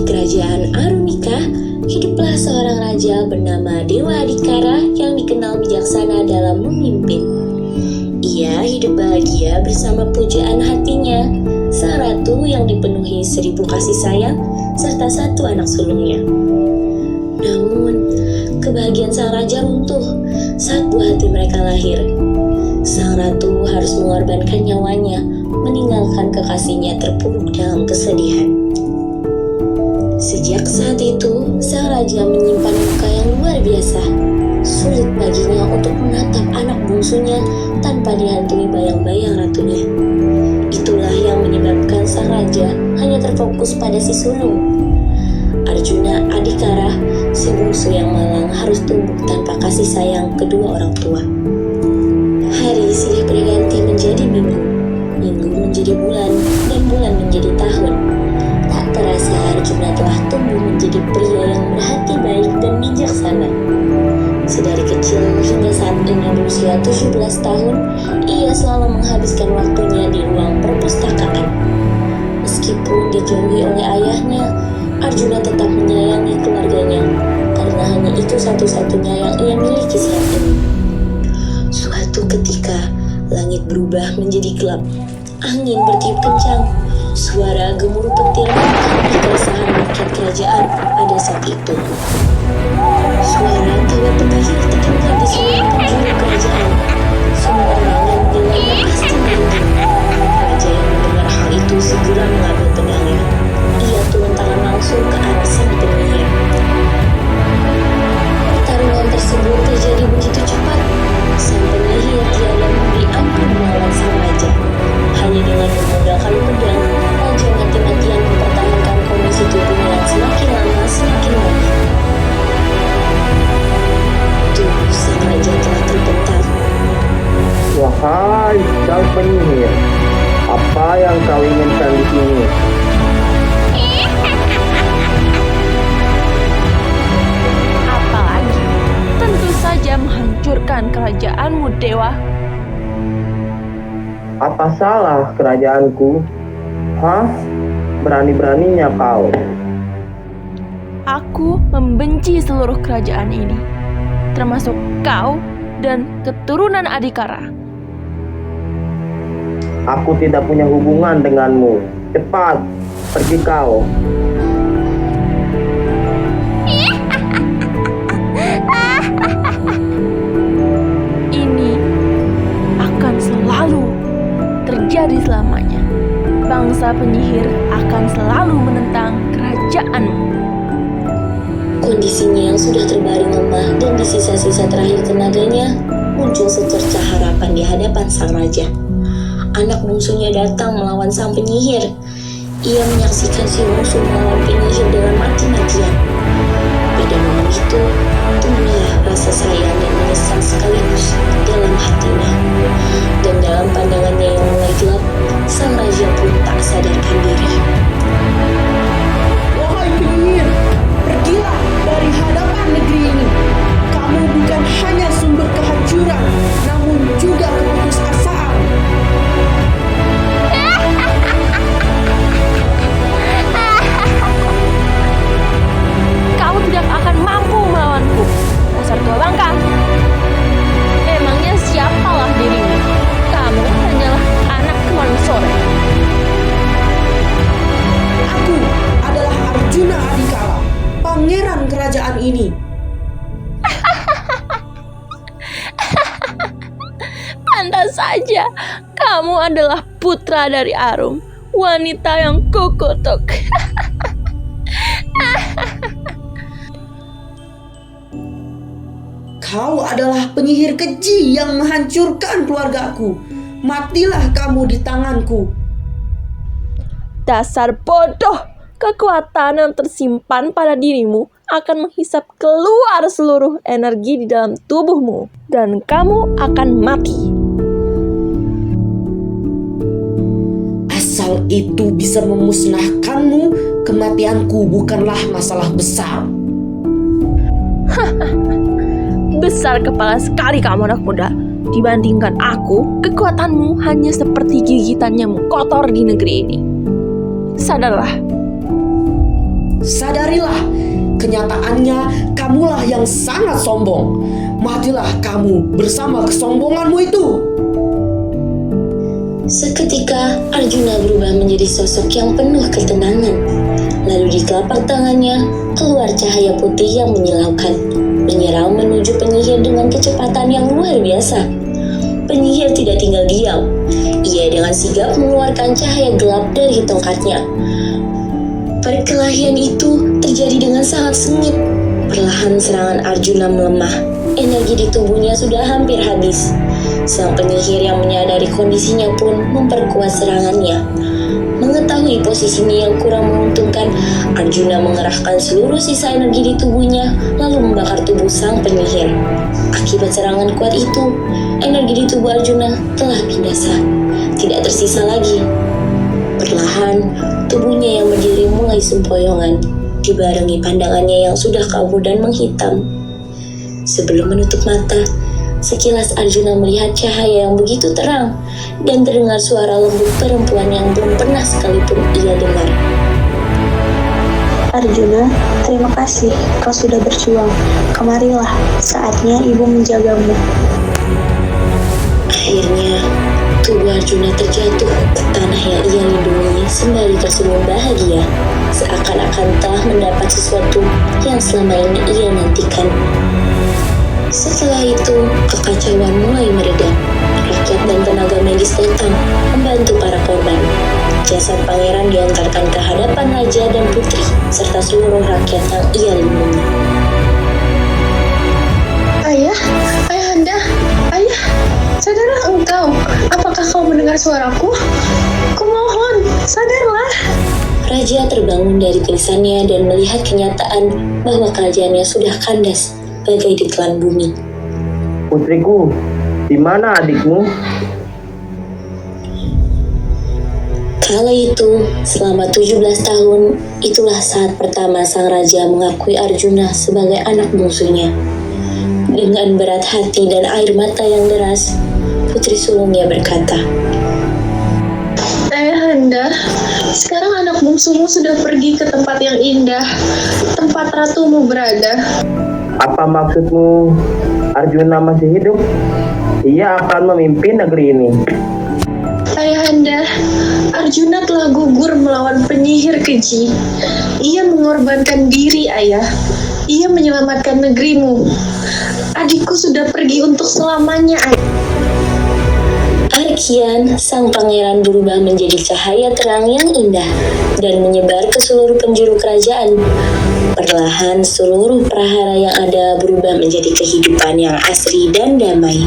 kerajaan Arunika, hiduplah seorang raja bernama Dewa Adhikara yang dikenal bijaksana dalam memimpin. Ia hidup bahagia bersama pujaan hatinya, sang ratu yang dipenuhi 1000 kasih sayang, serta 1 anak sulungnya. Namun, kebahagiaan sang raja runtuh saat buah hati mereka lahir. Sang ratu harus mengorbankan nyawanya, meninggalkan kekasihnya terpuruk dalam kesedihan. Sejak saat itu, sang raja menyimpan luka yang luar biasa. Sulit baginya untuk menatap anak bungsunya tanpa dihantui bayang-bayang ratunya. Itulah yang menyebabkan sang raja hanya terfokus pada si sulung. Arjuna Adhikara, si bungsu yang malang, harus tumbuh tanpa kasih sayang kedua orang tua. Hari silih berganti menjadi minggu, minggu menjadi bulan, dan bulan menjadi tahun. Tak terasa Arjuna telah tumbuh menjadi pria yang berhati baik dan bijaksana. Sedari kecil hingga saat ini berusia 17 tahun, ia selalu menghabiskan waktunya di ruang perpustakaan. Meskipun dijauhi oleh ayahnya, Arjuna tetap menyayangi keluarganya, karena hanya itu satu-satunya yang ia miliki saat ini. Suatu ketika, langit berubah menjadi gelap. Angin bertiup kencang. Suara gemuruh petir mengangkat keresahan rakyat kerajaan pada saat itu. Suara tawa penyihir terdengar di semua penjuru kerajaan. Semua orang yang mendengarnya pasti merinding. Raja yang mendengar hal itu segera mengambil pedangnya. Ia turun tangan langsung ke arah sang penyihir. Pertarungan tersebut terjadi begitu cepat. Sang penyihir tiada memberi ampun melawan sang raja. Hanya dengan mengandalkan pedang, raja mati-matian mempertahankan kondisi tubuhnya yang semakin lama semakin lemah. Tubuh sang raja telah terbentak. Wahai sang penyihir, apa yang kau inginkan di sini? Apalagi, tentu saja menghancurkan kerajaanmu, Dewa. Apa salah kerajaanku? Hah? Berani-beraninya kau. Aku membenci seluruh kerajaan ini, termasuk kau dan keturunan Adhikara. Aku tidak punya hubungan denganmu. Cepat, pergi kau. Ini akan selalu terjadi selamanya. Bangsa penyihir akan selalu menentang kerajaanmu. Kondisinya yang sudah terbaring lemah dan di sisa-sisa terakhir tenaganya, muncul secercah harapan di hadapan sang raja. Anak bungsunya datang melawan sang penyihir. Ia menyaksikan si bungsu melawan penyihir dengan mati-matian. Pada momen itu, tumbuhlah rasa sayang dan menyesal sekaligus dalam hatinya. Dan dalam pandangannya yang mulai gelap, sang raja pun tak sadarkan diri. Wahai penyihir, pergilah dari hadapan negeri ini. Kamu bukan hanya sumber kehancuran, namun juga keputusasaan. Kau tidak akan mampu melawanku, dasar tua bangka. Emangnya siapalah dirimu? Kamu hanyalah anak kemarin sore. Aku adalah Arjuna Adhikara, pangeran kerajaan ini. Pantas saja, kamu adalah putra dari Arum, wanita yang kukutuk. Kau adalah penyihir keji yang menghancurkan keluargaku. Matilah kamu di tanganku. Dasar bodoh, kekuatan yang tersimpan pada dirimu akan menghisap keluar seluruh energi di dalam tubuhmu, dan kamu akan mati. Asal itu bisa memusnahkanmu, kematianku bukanlah masalah besar. Besar kepala sekali kamu anak muda. Dibandingkan aku, kekuatanmu hanya seperti gigitan nyamuk kotor di negeri ini. Sadarlah. kenyataannya kamulah yang sangat sombong. Matilah kamu bersama kesombonganmu itu. Seketika Arjuna berubah menjadi sosok yang penuh ketenangan. Lalu di telapak tangannya keluar cahaya putih yang menyilaukan, menyerang menuju penyihir dengan kecepatan yang luar biasa. Penyihir tidak tinggal diam. Ia dengan sigap mengeluarkan cahaya gelap dari tongkatnya. Perkelahian itu terjadi dengan sangat sengit. Perlahan serangan Arjuna melemah. Energi di tubuhnya sudah hampir habis. Sang penyihir yang menyadari kondisinya pun memperkuat serangannya. Mengetahui posisinya yang kurang menguntungkan, Arjuna mengerahkan seluruh sisa energi di tubuhnya lalu membakar tubuh sang penyihir. Akibat serangan kuat itu, energi di tubuh Arjuna telah binasa. Tidak tersisa lagi. Perlahan, tubuhnya yang berdiri mulai sempoyongan, dibarengi pandangannya yang sudah kabur dan menghitam. Sebelum menutup mata, sekilas Arjuna melihat cahaya yang begitu terang dan terdengar suara lembut perempuan yang belum pernah sekalipun ia dengar. Arjuna, terima kasih kau sudah berjuang. Kemarilah, saatnya ibu menjagamu. Akhirnya, tubuh Arjuna terjatuh ke tanah yang ia lindungi sembari tersenyum bahagia, seakan-akan telah mendapat sesuatu yang selama ini ia nantikan. Setelah itu, kekacauan mulai mereda. Rakyat dan tenaga medis datang membantu para korban. Jasad pangeran diantarkan ke hadapan raja dan putri, serta seluruh rakyat yang ia lindungi. Ayah, ayahanda, ayah, sadarlah engkau. Apakah kau mendengar suaraku? Kumohon, sadarlah. Raja terbangun dari pingsannya dan melihat kenyataan bahwa kerajaannya sudah kandas bagai ditelan bumi. Putriku, di mana adikmu? Kala itu, selama 17 tahun, itulah saat pertama sang raja mengakui Arjuna sebagai anak bungsunya. Dengan berat hati dan air mata yang deras, putri sulungnya berkata, Ayahanda, sekarang anak bungsumu sudah pergi ke tempat yang indah, tempat ratumu berada. Apa maksudmu Arjuna masih hidup? Ia akan memimpin negeri ini. Ayahanda, Arjuna telah gugur melawan penyihir keji. Ia mengorbankan diri, ayah. Ia menyelamatkan negerimu. Adikku sudah pergi untuk selamanya, ayah. Arkian, sang pangeran berubah menjadi cahaya terang yang indah dan menyebar ke seluruh penjuru kerajaan. Perlahan seluruh prahara yang ada berubah menjadi kehidupan yang asri dan damai.